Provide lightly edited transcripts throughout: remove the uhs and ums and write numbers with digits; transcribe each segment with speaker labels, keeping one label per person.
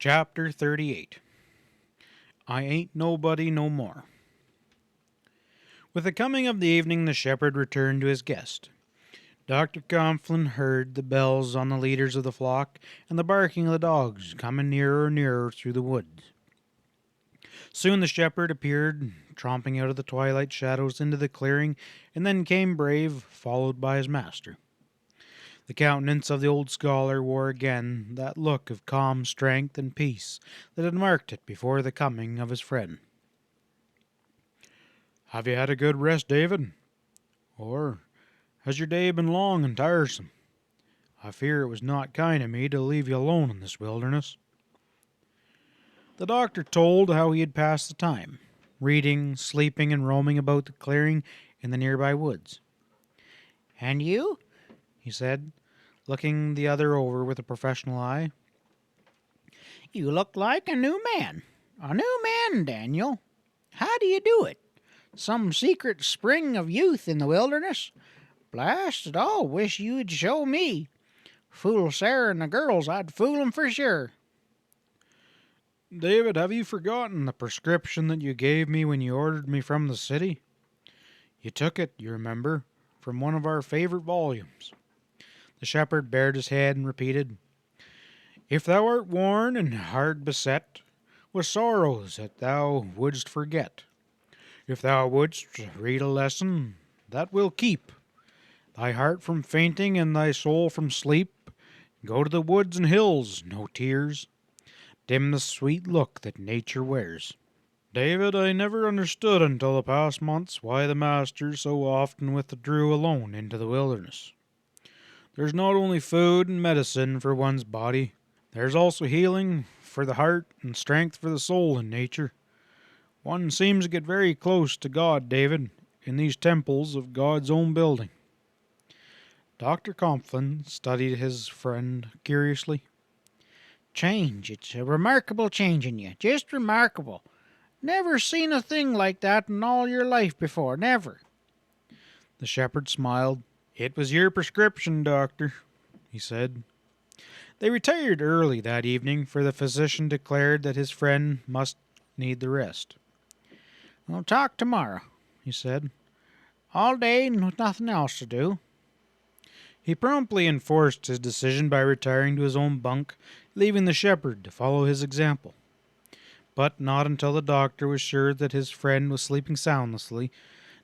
Speaker 1: Chapter 38. I Ain't Nobody No More. With the coming of the evening, the shepherd returned to his guest. Dr. Conflin heard the bells on the leaders of the flock and the barking of the dogs coming nearer and nearer through the woods. Soon the shepherd appeared, tromping out of the twilight shadows into the clearing, and then came Brave, followed by his master. The countenance of the old scholar wore again that look of calm strength and peace that had marked it before the coming of his friend. "Have you had a good rest, David? Or has your day been long and tiresome? I fear it was not kind of me to leave you alone in this wilderness." The doctor told how he had passed the time, reading, sleeping, and roaming about the clearing in the nearby woods. "And you?" he said, looking the other over with a professional eye. "You look like a new man. A new man, Daniel. How do you do it? Some secret spring of youth in the wilderness? Blast it all, wish you'd show me. Fool Sarah and the girls, I'd fool 'em for sure." "David, have you forgotten the prescription that you gave me when you ordered me from the city? You took it, you remember, from one of our favorite volumes." The shepherd bared his head and repeated, "If thou art worn and hard beset with sorrows that thou wouldst forget, if thou wouldst read a lesson that will keep thy heart from fainting and thy soul from sleep, go to the woods and hills, no tears dim the sweet look that nature wears." David, I never understood until the past months why the master so often withdrew alone into the wilderness. There's not only food and medicine for one's body, there's also healing for the heart and strength for the soul in nature. One seems to get very close to God, David, in these temples of God's own building. Dr. Conflin studied his friend curiously. "Change. It's a remarkable change in you. Just remarkable. Never seen a thing like that in all your life before. Never." The shepherd smiled. "It was your prescription, doctor," he said. They retired early that evening, for the physician declared that his friend must need the rest. "We'll talk tomorrow," he said. "All day and with nothing else to do." He promptly enforced his decision by retiring to his own bunk, leaving the shepherd to follow his example. But not until the doctor was sure that his friend was sleeping soundlessly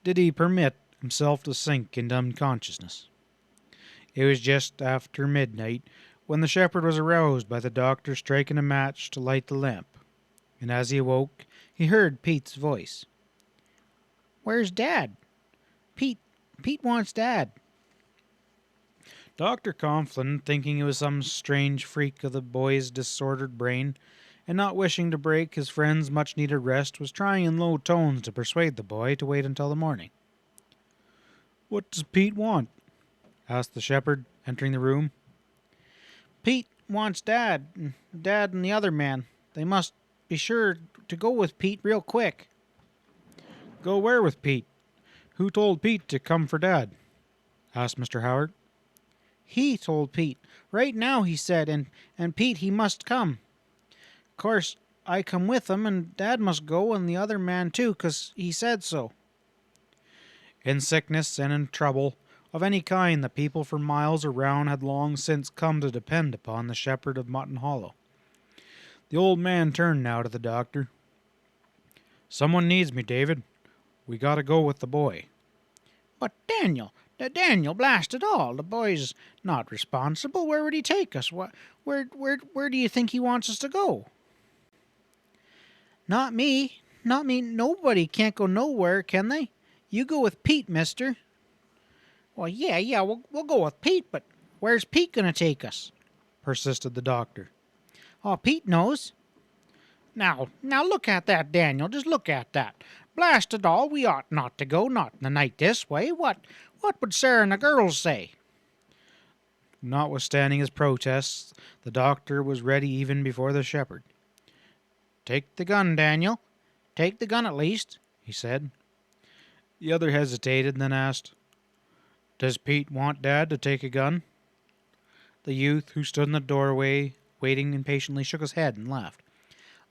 Speaker 1: did he permit himself to sink into unconsciousness. It was just after midnight when the shepherd was aroused by the doctor striking a match to light the lamp, and as he awoke he heard Pete's voice. "Where's Dad? Pete wants Dad." Dr. Conflin, thinking it was some strange freak of the boy's disordered brain, and not wishing to break his friend's much-needed rest, was trying in low tones to persuade the boy to wait until the morning. "What does Pete want?" asked the shepherd, entering the room. "Pete wants Dad and the other man. They must be sure to go with Pete real quick." "Go where with Pete? Who told Pete to come for Dad?" asked Mr. Howard. "He told Pete. Right now, he said, and Pete, he must come. Course, I come with him, and Dad must go, and the other man too, 'cause he said so." In sickness and in trouble of any kind, the people for miles around had long since come to depend upon the shepherd of Mutton Hollow. The old man turned now to the doctor. "Someone needs me, David. We gotta go with the boy." "But Daniel, blast it all! The boy's not responsible. Where would he take us? Where do you think he wants us to go?" Not me. Nobody can't go nowhere, can they? You go with Pete, mister." "Well, yeah, we'll go with Pete, but where's Pete going to take us?" persisted the doctor. "Oh, Pete knows." Now look at that, Daniel. Just look at that. Blast it all, we ought not to go, not in the night this way. What would Sarah and the girls say?" Notwithstanding his protests, the doctor was ready even before the shepherd. "Take the gun, Daniel. Take the gun at least," he said. The other hesitated, then asked, "Does Pete want Dad to take a gun?" The youth, who stood in the doorway waiting impatiently, shook his head and laughed.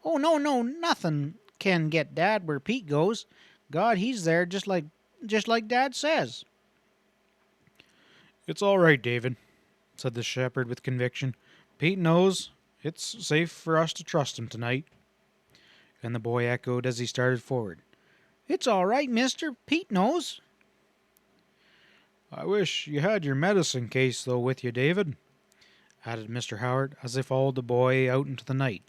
Speaker 1: "Oh, no, no, nothing can get Dad where Pete goes. God, he's there just like Dad says." "It's all right, David," said the shepherd with conviction. "Pete knows it's safe for us to trust him tonight." And the boy echoed as he started forward. "It's all right, mister. Pete knows." "I wish you had your medicine case, though, with you, David," added Mr. Howard, as they followed the boy out into the night.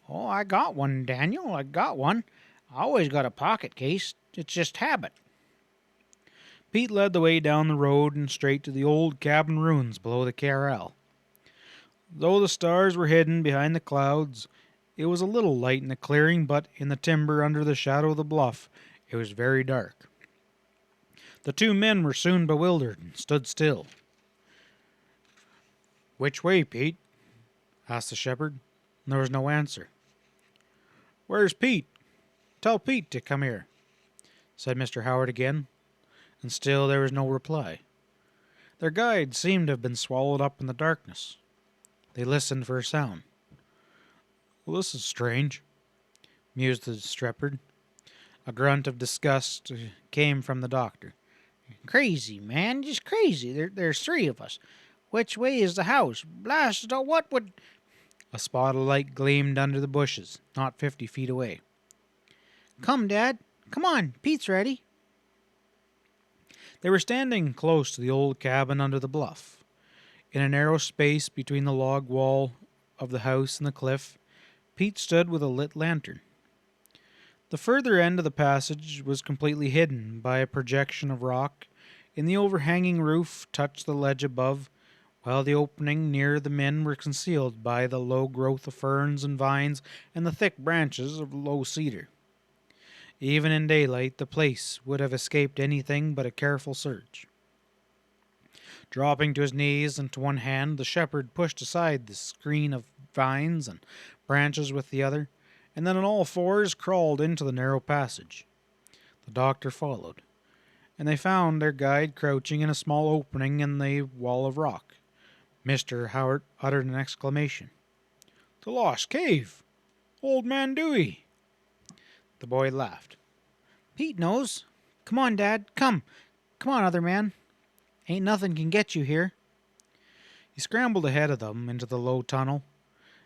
Speaker 1: "Oh, I got one, Daniel. I got one. I always got a pocket case. It's just habit." Pete led the way down the road and straight to the old cabin ruins below the corral. Though the stars were hidden behind the clouds, it was a little light in the clearing, but in the timber under the shadow of the bluff it was very dark. The two men were soon bewildered and stood still. "Which way, Pete?" asked the shepherd. And there was no answer. "Where's Pete? Tell Pete to come here," said Mr. Howard again, and still there was no reply. Their guide seemed to have been swallowed up in the darkness. They listened for a sound. "Well, this is strange," mused the shepherd. A grunt of disgust came from the doctor. "Crazy, man, just crazy. There's three of us. Which way is the house? Blast it all, what would—" A spot of light gleamed under the bushes, not 50 feet away. "Come, Dad. Come on, Pete's ready." They were standing close to the old cabin under the bluff. In a narrow space between the log wall of the house and the cliff, Pete stood with a lit lantern. The further end of the passage was completely hidden by a projection of rock, and the overhanging roof touched the ledge above, while the opening near the men were concealed by the low growth of ferns and vines and the thick branches of low cedar. Even in daylight, the place would have escaped anything but a careful search. Dropping to his knees and to one hand, the shepherd pushed aside the screen of vines and branches with the other, and then on all fours crawled into the narrow passage. The doctor followed, and they found their guide crouching in a small opening in the wall of rock. Mr. Howard uttered an exclamation. "The lost cave! Old Man Dewey!" The boy laughed. "Pete knows. Come on, Dad. Come. Come on, other man. Ain't nothing can get you here." He scrambled ahead of them into the low tunnel,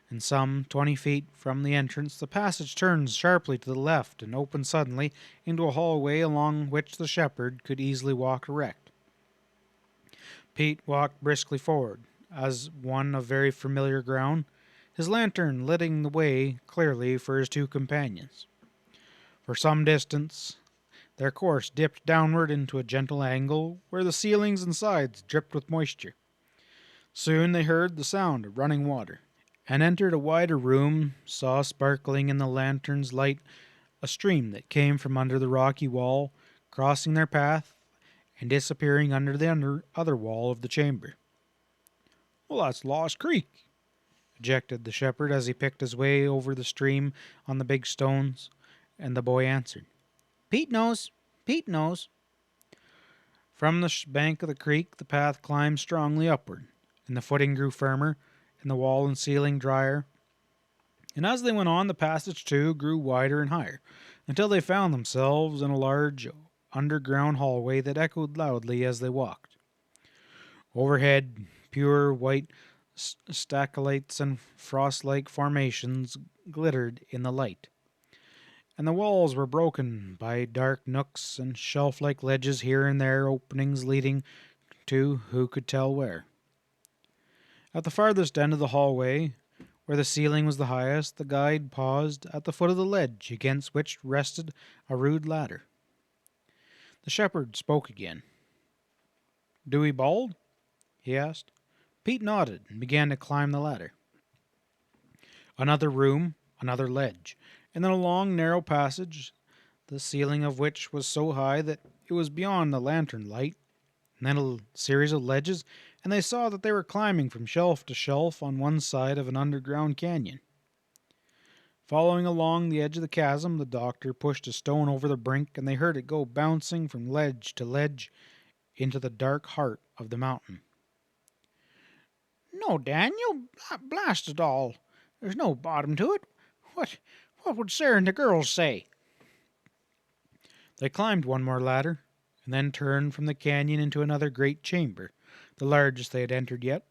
Speaker 1: and some 20 feet from the entrance the passage turned sharply to the left and opened suddenly into a hallway along which the shepherd could easily walk erect. Pete walked briskly forward, as one of very familiar ground, his lantern lighting the way clearly for his two companions. For some distance their course dipped downward into a gentle angle where the ceilings and sides dripped with moisture. Soon they heard the sound of running water, and entered a wider room, saw sparkling in the lantern's light a stream that came from under the rocky wall, crossing their path and disappearing under the other wall of the chamber. "Well, that's Lost Creek," ejected the shepherd as he picked his way over the stream on the big stones, and the boy answered, "Pete knows. Pete knows." From the bank of the creek the path climbed strongly upward, and the footing grew firmer, and the wall and ceiling drier. And as they went on, the passage too grew wider and higher, until they found themselves in a large underground hallway that echoed loudly as they walked. Overhead, pure white stalactites and frost-like formations glittered in the light, and the walls were broken by dark nooks and shelf-like ledges here and there, openings leading to who could tell where. At the farthest end of the hallway, where the ceiling was the highest, the guide paused at the foot of the ledge against which rested a rude ladder. The shepherd spoke again. "Dewey bald?" he asked. Pete nodded and began to climb the ladder. Another room, another ledge, and then a long, narrow passage, the ceiling of which was so high that it was beyond the lantern light, and then a series of ledges, and they saw that they were climbing from shelf to shelf on one side of an underground canyon. Following along the edge of the chasm, the doctor pushed a stone over the brink, and they heard it go bouncing from ledge to ledge into the dark heart of the mountain. No, Daniel, blast it all. There's no bottom to it. What would Sarah and the girls say? They climbed one more ladder, and then turned from the canyon into another great chamber, the largest they had entered yet.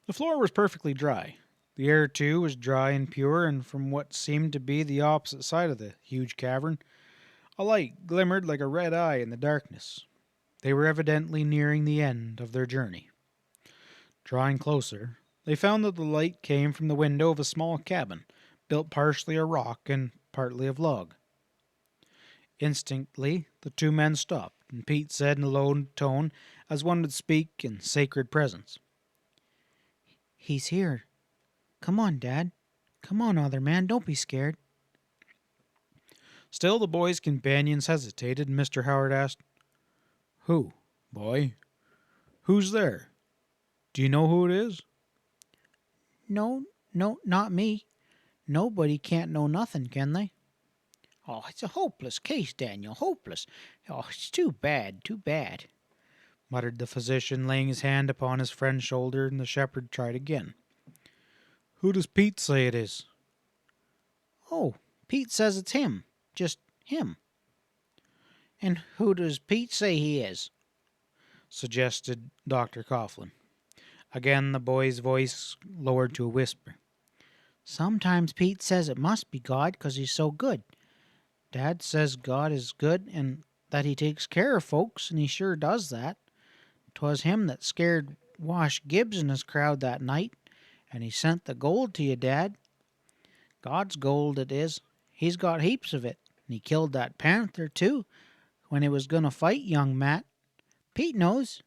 Speaker 1: The floor was perfectly dry. The air, too, was dry and pure, and from what seemed to be the opposite side of the huge cavern, a light glimmered like a red eye in the darkness. They were evidently nearing the end of their journey. Drawing closer, they found that the light came from the window of a small cabin, built partially of rock and partly of log. Instantly, the two men stopped, and Pete said in a low tone, as one would speak in sacred presence, "He's here. Come on, Dad. Come on, other man. Don't be scared." Still, the boy's companions hesitated, and Mr. Howard asked, "Who, boy? Who's there? Do you know who it is?" "No, no, not me. Nobody can't know nothing, can they?" "Oh, it's a hopeless case, Daniel, hopeless. Oh, it's too bad, too bad," muttered the physician, laying his hand upon his friend's shoulder, and the shepherd tried again. "Who does Pete say it is?" "Oh, Pete says it's him. Just him." "And who does Pete say he is?" suggested Dr. Coughlin. Again the boy's voice lowered to a whisper. "Sometimes Pete says it must be God 'cause he's so good. Dad says God is good and that he takes care of folks, and he sure does that. 'Twas him that scared Wash Gibbs and his crowd that night, and he sent the gold to you, Dad. God's gold it is. He's got heaps of it, and he killed that panther, too, when he was going to fight young Matt. Pete knows.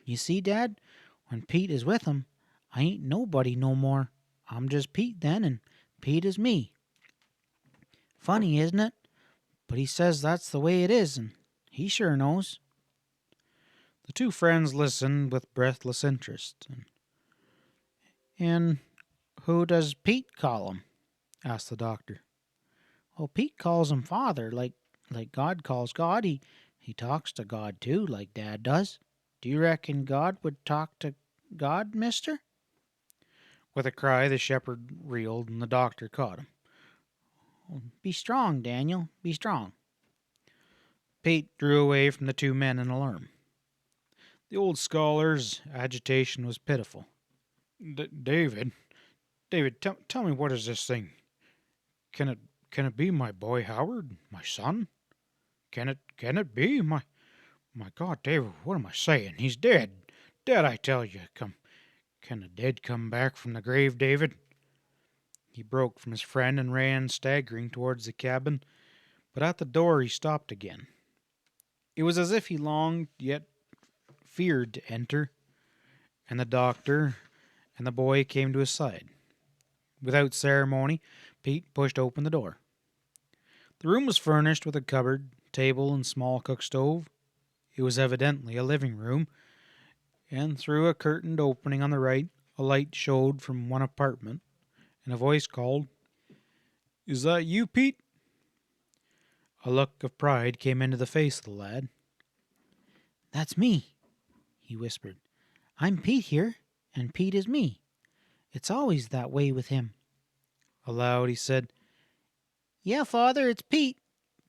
Speaker 1: You see, Dad, when Pete is with him, I ain't nobody no more. I'm just Pete then, and Pete is me. Funny, isn't it? But he says that's the way it is, and he sure knows." The two friends listened with breathless interest. "And who does Pete call him?" asked the doctor. "Well, Pete calls him Father, like God calls God. He talks to God, too, like Dad does. Do you reckon God would talk to God, mister?" With a cry, the shepherd reeled, and the doctor caught him. "Be strong, Daniel, be strong." Pete drew away from the two men in alarm. The old scholar's agitation was pitiful. David, tell me, what is this thing? Can it be my boy Howard, my son? Can it be my God, David? What am I saying? He's dead, dead, I tell you. Can the dead come back from the grave, David?" He broke from his friend and ran staggering towards the cabin, but at the door he stopped again. It was as if he longed yet feared to enter, and the doctor and the boy came to his side. Without ceremony, Pete pushed open the door. The room was furnished with a cupboard, table, and small cook stove. It was evidently a living room, and through a curtained opening on the right, a light showed from one apartment, and a voice called, "Is that you, Pete?" A look of pride came into the face of the lad. "That's me," he whispered. "I'm Pete here, and Pete is me. It's always that way with him." Aloud he said, "Yeah, Father, it's Pete.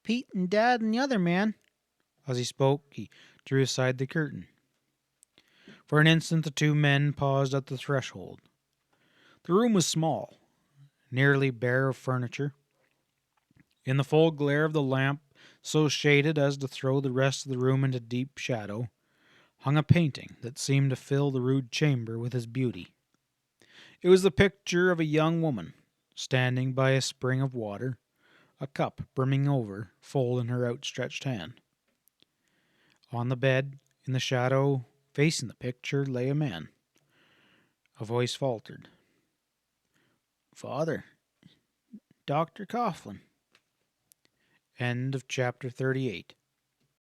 Speaker 1: Pete and Dad and the other man." As he spoke, he drew aside the curtain. For an instant the two men paused at the threshold. The room was small, nearly bare of furniture. In the full glare of the lamp, so shaded as to throw the rest of the room into deep shadow, hung a painting that seemed to fill the rude chamber with its beauty. It was the picture of a young woman, standing by a spring of water, a cup brimming over, full in her outstretched hand. On the bed, in the shadow, facing the picture, lay a man. A voice faltered. "Father, Dr. Coughlin." End of chapter 38.